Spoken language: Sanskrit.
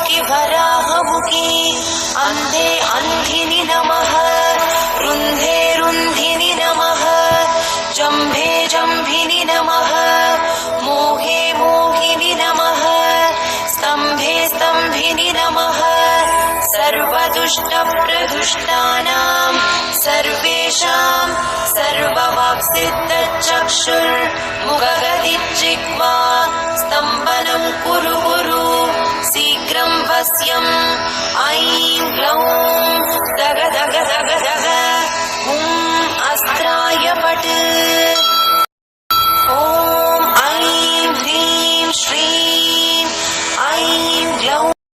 मुखि वराहमुखि अन्धे अन्धिनि नमः रुन्धे रुन्धिनि नमः जम्भे जम्भिनि नमः मोहे मोहिनि नमः स्तम्भे स्तम्भिनि नमः सर्वदुष्टप्रदुष्टानां सर्वेषां सर्ववाक्सिद्धचक्षुर्मुखगदिज्जिह्वा स्तम्भनं कुरु कुरु शीघ्रं वश्यम् ऐं ग्लौं दग दग